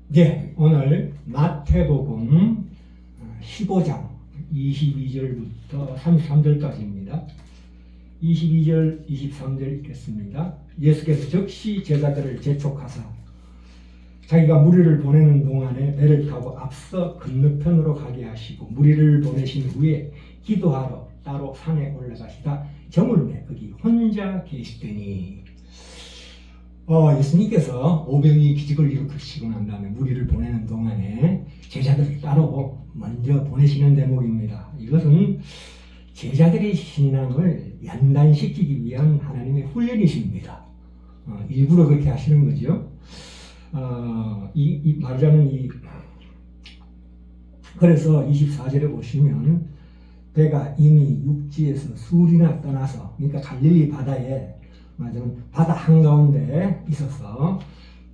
네, 오늘 마태복음 15장 22절부터 33절까지입니다. 22절, 23절 읽겠습니다. 예수께서 즉시 제자들을 재촉하사 자기가 무리를 보내는 동안에 배를 타고 앞서 건너편으로 가게 하시고 무리를 보내신 후에 기도하러 따로 산에 올라가시다 저물매 거기 혼자 계시더니 예수님께서 오병이 기적을 일으키시고 난 다음에 무리를 보내는 동안에 제자들을 따로 먼저 보내시는 대목입니다. 이것은 제자들의 신앙을 연단시키기 위한 하나님의 훈련이십니다. 일부러 그렇게 하시는 거죠. 말하자면 그래서 24절에 보시면 배가 이미 육지에서 수리나 떠나서, 그러니까 갈릴리 바다에 맞으면 바다 한가운데 있어서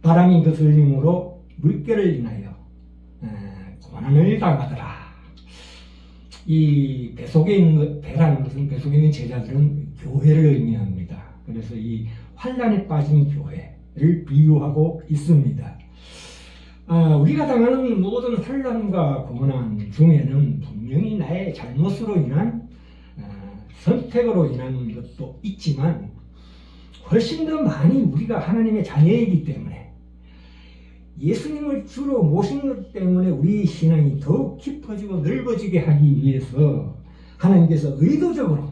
바람이 거슬림으로 물결을 인하여 고난을 당하더라. 이 배 속에 있는 배라는 것은 배 속에 있는 제자들은 교회를 의미합니다. 그래서 이 환란에 빠진 교회를 비유하고 있습니다. 우리가 당하는 모든 환란과 고난 중에는 분명히 나의 잘못으로 인한 선택으로 인한 것도 있지만 훨씬 더 많이 우리가 하나님의 자녀이기 때문에 예수님을 주로 모신 것 때문에 우리 신앙이 더욱 깊어지고 넓어지게 하기 위해서 하나님께서 의도적으로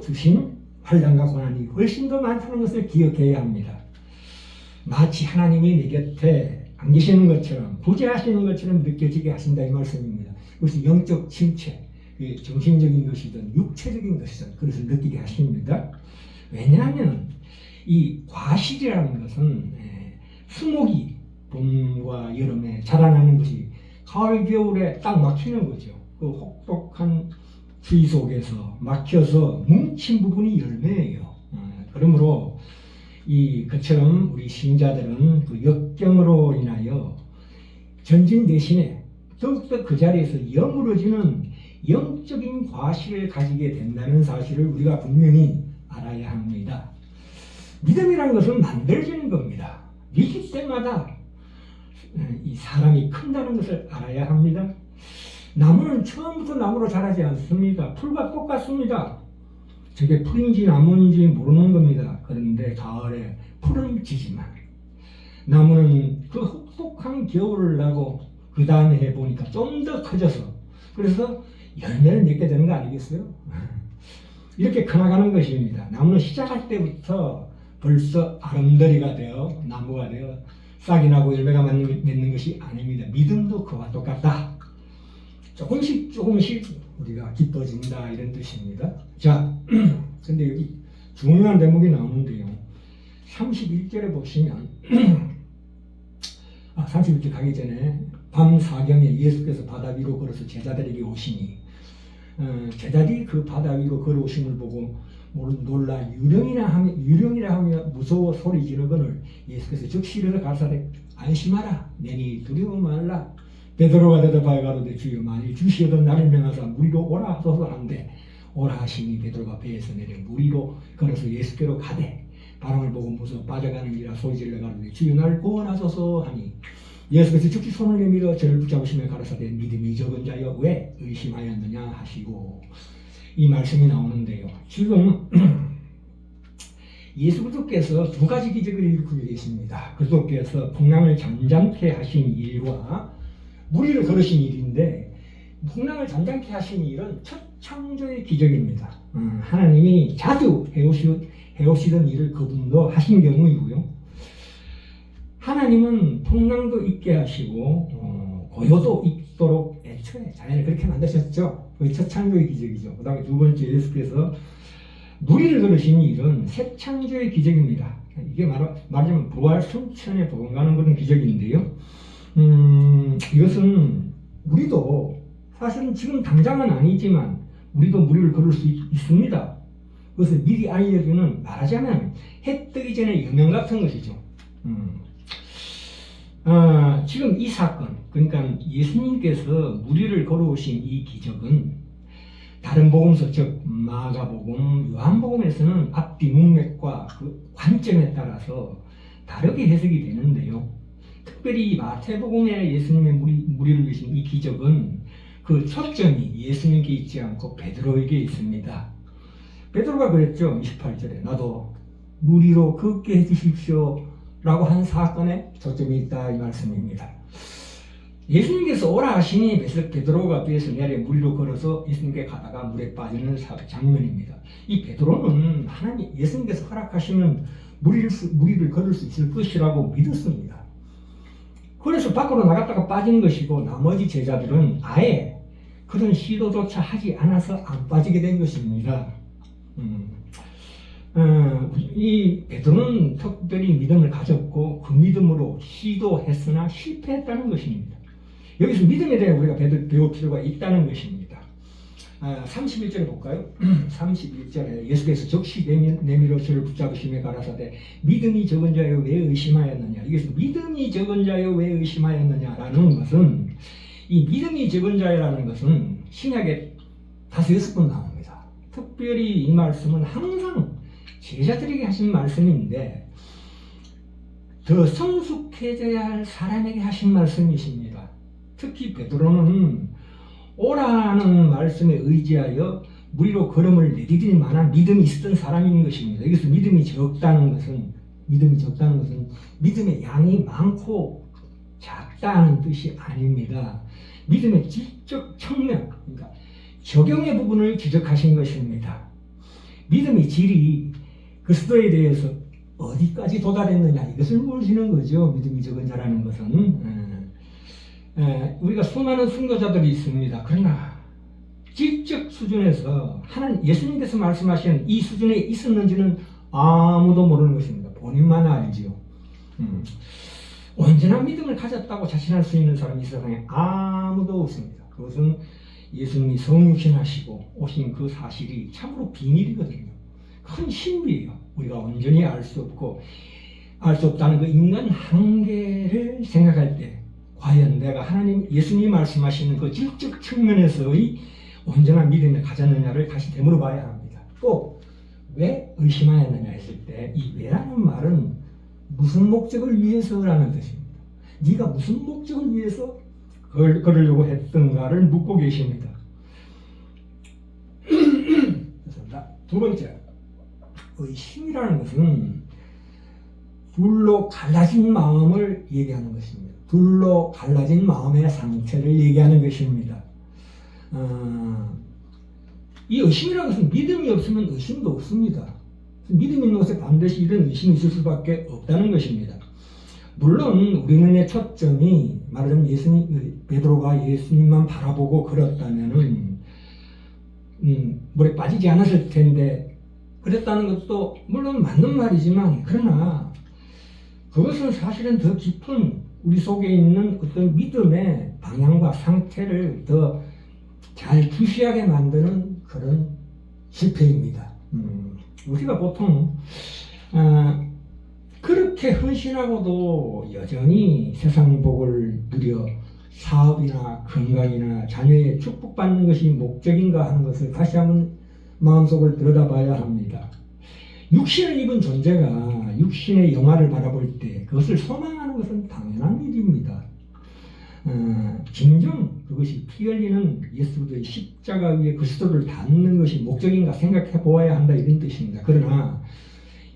주신 환난과 고난이 훨씬 더 많다는 것을 기억해야 합니다. 마치 하나님이 내 곁에 안 계시는 것처럼 부재하시는 것처럼 느껴지게 하신다 이 말씀입니다. 그것이 영적 침체, 정신적인 것이든 육체적인 것이든 그것을 느끼게 하십니다. 왜냐하면 이 과실이라는 것은 수목이 봄과 여름에 자라나는 것이 가을 겨울에 딱 막히는 거죠. 그 혹독한 추위 속에서 막혀서 뭉친 부분이 열매예요. 그러므로 그처럼 우리 신자들은 그 역경으로 인하여 전진 대신에 더욱더 그 자리에서 여물어지는 영적인 과실을 가지게 된다는 사실을 우리가 분명히 알아야 합니다. 믿음이라는 것은 만들어지는 겁니다. 믿을 때마다 이 사람이 큰다는 것을 알아야 합니다. 나무는 처음부터 나무로 자라지 않습니다. 풀과 똑같습니다. 저게 풀인지 나무인지 모르는 겁니다. 그런데 가을에 풀은 지지만 나무는 그 혹독한 겨울을 나고 그 다음에 해보니까 좀 더 커져서 그래서 열매를 맺게 되는 거 아니겠어요? 이렇게 커나가는 것입니다. 나무는 시작할 때부터 벌써 아름다리가 되어 나무가 되어 싹이 나고 열매가 맺는 것이 아닙니다. 믿음도 그와 똑같다. 조금씩 우리가 기뻐진다 이런 뜻입니다. 자, 근데 여기 중요한 대목이 나오는데요. 31절에 보시면 31절 가기 전에 밤 사경에 예수께서 바다 위로 걸어서 제자들에게 오시니 제자들이 그 바다 위로 걸어오심을 보고 놀라 유령이라 하며 무서워 소리 지르거늘 예수께서 즉시 일어나 가라사대 안심하라 내니 두려워 말라. 베드로가 대답하여 가로되 주여 만일 주시어던 나를 명하사 무리로 오라 하소서 한데 오라 하시니 베드로가 배에서 내려 무리로 걸어서 예수께로 가되 바람을 보고 무서워 빠져가는지라 소리질러 가로되 주여 나를 구원하소서 하니 예수께서 즉시 손을 내밀어 저를 붙잡으시며 가라사대 믿음이 적은 자여 왜 의심하였느냐 하시고 이 말씀이 나오는데요. 지금 예수 그리스도께서 두 가지 기적을 일으키고 계십니다. 그리스도께서 풍랑을 잠잠케 하신 일과 무리를 걸으신 일인데 풍랑을 잠잠케 하신 일은 첫 창조의 기적입니다. 하나님이 자주 해오시던 일을 그분도 하신 경우이고요. 하나님은 풍랑도 있게 하시고 고요도 있도록 애초에 자연을 그렇게 만드셨죠. 그게 첫 창조의 기적이죠. 그 다음에 두 번째 예수께서 무리를 걸으신 일은 새 창조의 기적입니다. 이게 말하자면 부활 승천에 버금가는 그런 기적인데요. 이것은 우리도 사실은 지금 당장은 아니지만 우리도 무리를 걸을 수 있습니다. 그것을 미리 알려주는 말하자면 해 뜨기 전에 여명 같은 것이죠. 지금 이 사건, 그러니까 예수님께서 무리를 걸어오신 이 기적은 다른 복음서, 즉 마가복음, 요한복음에서는 앞뒤 문맥과 그 관점에 따라서 다르게 해석이 되는데요. 특별히 마태복음에 예수님의 무리를 위신 이 기적은 그 초점이 예수님께 있지 않고 베드로에게 있습니다. 베드로가 그랬죠. 28절에 나도 무리로 걷게 해주십시오 라고 한 사건에 초점이 있다 이 말씀입니다. 예수님께서 오라 하시니 베드로가 배에서 내려 무리로 걸어서 예수님께 가다가 물에 빠지는 장면입니다. 이 베드로는 예수님께서 허락하시면 무리를 걸을 수 있을 것이라고 믿었습니다. 그래서 밖으로 나갔다가 빠진 것이고 나머지 제자들은 아예 그런 시도조차 하지 않아서 안 빠지게 된 것입니다. 이 베드로는 특별히 믿음을 가졌고 그 믿음으로 시도했으나 실패했다는 것입니다. 여기서 믿음에 대해 우리가 배울 필요가 있다는 것입니다. 31절에 볼까요? 31절에 예수께서 적시 내밀어 저를 붙잡으시며 가라사대 믿음이 적은 자여 왜 의심하였느냐. 여기서 믿음이 적은 자여 왜 의심하였느냐라는 것은 이 믿음이 적은 자라는 것은 신약에 5-6번 나옵니다. 특별히 이 말씀은 항상 제자들에게 하신 말씀인데 더 성숙해져야 할 사람에게 하신 말씀이십니다. 특히 베드로는 오라는 말씀에 의지하여 무리로 걸음을 내디딜 만한 믿음이 있었던 사람인 것입니다. 여기서 믿음이 적다는 것은 믿음의 양이 많고 작다는 뜻이 아닙니다. 믿음의 질적 측면, 그러니까 적용의 부분을 지적하신 것입니다. 믿음의 질이 그리스도에 대해서 어디까지 도달했느냐 이것을 물으시는 거죠. 믿음이 적은 자라는 것은 우리가 수많은 순교자들이 있습니다. 그러나 질적 수준에서 예수님께서 말씀하신 이 수준에 있었는지는 아무도 모르는 것입니다. 본인만 알지요. 온전한 믿음을 가졌다고 자신할 수 있는 사람이 이 세상에 아무도 없습니다. 그것은 예수님이 성육신하시고 오신 그 사실이 참으로 비밀이거든요. 큰 신비예요. 우리가 온전히 알 수 없고 알 수 없다는 그 인간 한계를 생각할 때 과연 내가 예수님이 말씀하시는 그 질적 측면에서의 온전한 믿음을 가졌느냐를 다시 되물어봐야 합니다. 또 왜 의심하였느냐 했을 때 이 왜라는 말은 무슨 목적을 위해서라는 뜻입니다. 네가 무슨 목적을 위해서 걸으려고 했던가를 묻고 계십니다. 두 번째, 의심이라는 것은 둘로 갈라진 마음을 얘기하는 것입니다. 둘로 갈라진 마음의 상태를 얘기하는 것입니다. 이 의심이라는 것은 믿음이 없으면 의심도 없습니다. 믿음이 있는 곳에 반드시 이런 의심이 있을 수밖에 없다는 것입니다. 물론 우리는 초점이 말하자면 베드로가 예수님만 바라보고 걸었다면은 물에 빠지지 않았을 텐데 그랬다는 것도 물론 맞는 말이지만 그러나 그것은 사실은 더 깊은 우리 속에 있는 어떤 믿음의 방향과 상태를 더 잘 주시하게 만드는 그런 실패입니다. 우리가 보통 그렇게 헌신하고도 여전히 세상 복을 누려 사업이나 건강이나 자녀의 축복받는 것이 목적인가 하는 것을 다시 한번 마음속을 들여다봐야 합니다. 육신을 입은 존재가 육신의 영화를 바라볼 때 그것을 소망하는 것은 당연한 일입니다. 진정 그것이 피 흘리는 예수의 십자가 위에 그리스도를 닮는 것이 목적인가 생각해 보아야 한다 이런 뜻입니다. 그러나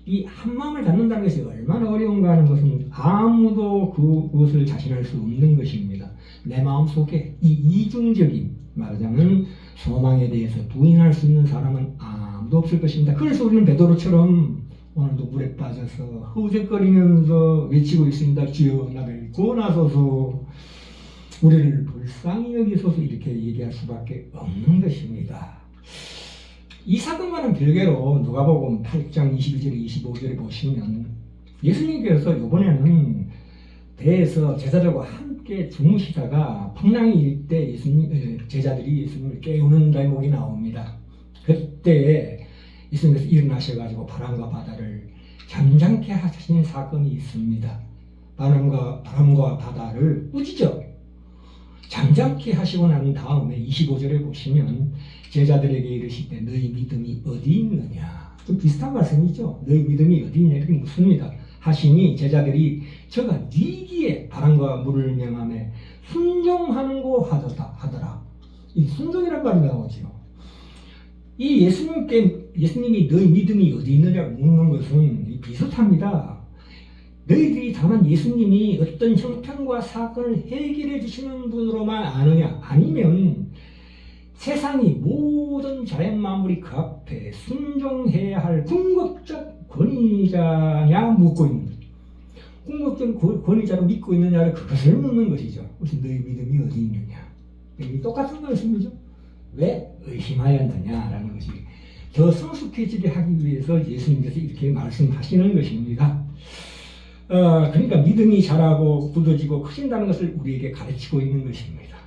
이 한마음을 갖는다는 것이 얼마나 어려운가 하는 것은 아무도 그것을 자신할 수 없는 것입니다. 내 마음속에 이 이중적인 말하자면 소망에 대해서 부인할 수 있는 사람은 아무도 없을 것입니다. 그래서 우리는 베드로처럼 오늘도 물에 빠져서 허우적거리면서 외치고 있습니다. 주여 나를 구원하소서. 우리를 불쌍히 여기소서 이렇게 얘기할 수밖에 없는 것입니다. 이 사건과는 별개로 누가복음 8장 22절 25절에 보시면 예수님께서 이번에는 배에서 제자들과 함께 주무시다가 풍랑이 일 때 제자들이 예수님을 깨우는 대목이 나옵니다. 그때 예수님께서 일어나셔가지고 바람과 바다를 잠잠케 하신 사건이 있습니다. 바람과 바다를 꾸짖어 잠잠케 하시고 난 다음에 25절에 보시면 제자들에게 이르시되 너희 믿음이 어디 있느냐. 좀 비슷한 말씀이죠. 너희 믿음이 어디 있냐 이렇게 묻습니다. 하시니 제자들이 저가 니기에 바람과 세상과 물을 명함에 순종하는 거 하더라. 이 순종이란 말이 나오죠. 이 예수님이 너희 믿음이 어디 있느냐고 묻는 것은 비슷합니다. 너희들이 다만 예수님이 어떤 형편과 사건을 해결해 주시는 분으로만 아느냐, 아니면 세상이 모든 자연 만물이 그 앞에 순종해야 할 궁극적 권위자냐 묻고 있는 거죠. 궁극적 권위자로 믿고 있느냐를 그것을 묻는 것이죠. 그래서 너희 믿음이 어디 있느냐. 이 똑같은 말씀이죠. 왜 의심하였느냐라는 것이 더 성숙해지게 하기 위해서 예수님께서 이렇게 말씀하시는 것입니다. 그러니까 믿음이 자라고 굳어지고 커진다는 것을 우리에게 가르치고 있는 것입니다.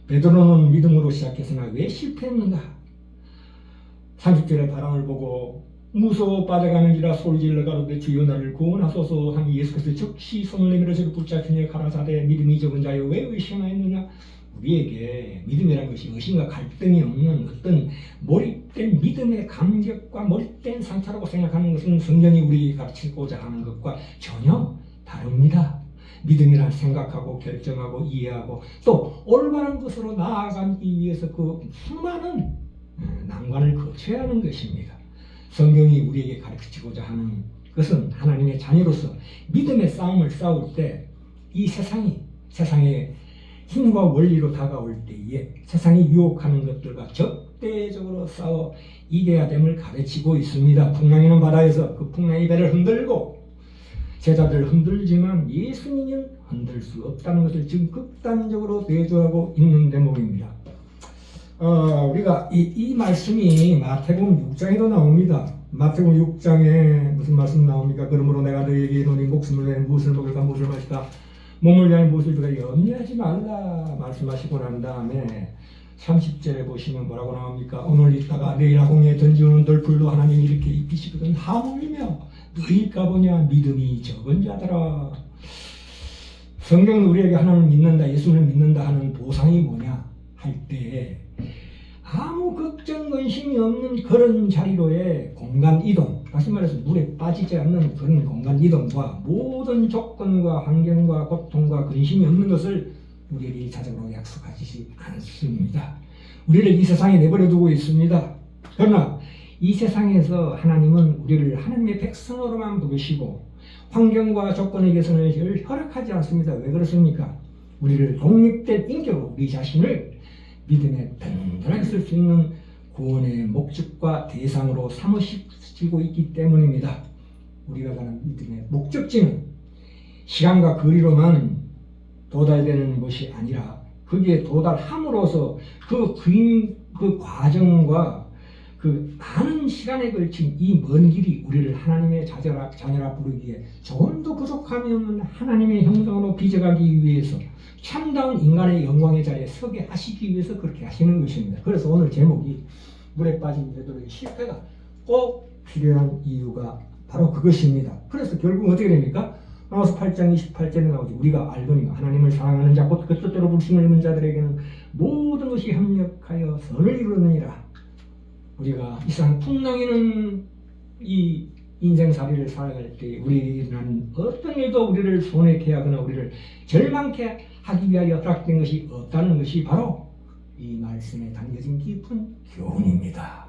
베드로는 믿음으로 시작했으나 왜 실패했는가? 30절의 바람을 보고 무서워 빠져가는지라 소리질러 가로되 주여 나를 구원하소서 하니 예수께서 즉시 손을 내밀어 저를 붙잡히며 가라사대 믿음이 적은 자여 왜 의심하였느냐? 우리에게 믿음이라는 것이 의심과 갈등이 없는 어떤 몰입된 믿음의 감격과 몰입된 상태라고 생각하는 것은 성경이 우리에게 가르치고자 하는 것과 전혀 다릅니다. 믿음이란 생각하고 결정하고 이해하고 또 올바른 것으로 나아가기 위해서 그 수많은 난관을 거쳐야 하는 것입니다. 성경이 우리에게 가르치고자 하는 것은 하나님의 자녀로서 믿음의 싸움을 싸울 때 이 세상에 힘과 원리로 다가올 때에 세상이 유혹하는 것들과 적대적으로 싸워 이겨야 됨을 가르치고 있습니다. 풍랑이는 바다에서 그 풍랑이 배를 흔들고 제자들 흔들지만 예수님은 흔들 수 없다는 것을 지금 극단적으로 대조하고 있는 대목입니다. 우리가 이 말씀이 마태복음 6장에도 나옵니다. 마태복음 6장에 무슨 말씀 나옵니까? 그러므로 내가 너희에게 이르노니 목숨을 위해 무엇을 먹을까 무엇을 마실까 몸을 위하여 무엇을 두라 염려하지 말라 말씀하시고 난 다음에 30절에 보시면 뭐라고 나옵니까? 오늘 있다가 내일 아공에 던지는 돌풀로 하나님이 이렇게 입히시거든 하물며 너희가 보냐 믿음이 적은 자들아. 성경은 우리에게 하나님을 믿는다 예수를 믿는다 하는 보상이 뭐냐 할 때 아무 걱정 근심이 없는 그런 자리로의 공간 이동, 다시 말해서 물에 빠지지 않는 그런 공간 이동과 모든 조건과 환경과 고통과 근심이 없는 것을 우리에게 일차적으로 약속하지 않습니다. 우리를 이 세상에 내버려 두고 있습니다. 그러나 이 세상에서 하나님은 우리를 하나님의 백성으로만 부르시고 환경과 조건의 개선을 허락하지 않습니다. 왜 그렇습니까? 우리를 독립된 인격으로 우리 자신을 믿음에 든든하게 쓸 수 있는 구원의 목적과 대상으로 삼으시고 있기 때문입니다. 우리가 가는 믿음의 목적지는 시간과 거리로만 도달되는 것이 아니라 거기에 도달함으로써 그 과정과 그 많은 시간에 걸친 이 먼 길이 우리를 하나님의 자녀라 부르기에 조금도 부족함이 없는 하나님의 형상으로 빚어가기 위해서 참다운 인간의 영광의 자리에 서게 하시기 위해서 그렇게 하시는 것입니다. 그래서 오늘 제목이 물에 빠진 베드로의 실패가 꼭 필요한 이유가 바로 그것입니다. 그래서 결국 어떻게 됩니까? 로마서 8장 28절에 나오죠. 우리가 알거니와 하나님을 사랑하는 자 곧 그 뜻대로 부르심을 입은 자들에게는 모든 것이 협력하여 선을 이루느니라. 우리가 이 세상 풍랑이는 이 인생살이를 살아갈 때 우리는 어떤 일도 우리를 손해케 하거나 우리를 절망케 하기 위하여 허락된 것이 없다는 것이 바로 이 말씀에 담겨진 깊은 교훈입니다.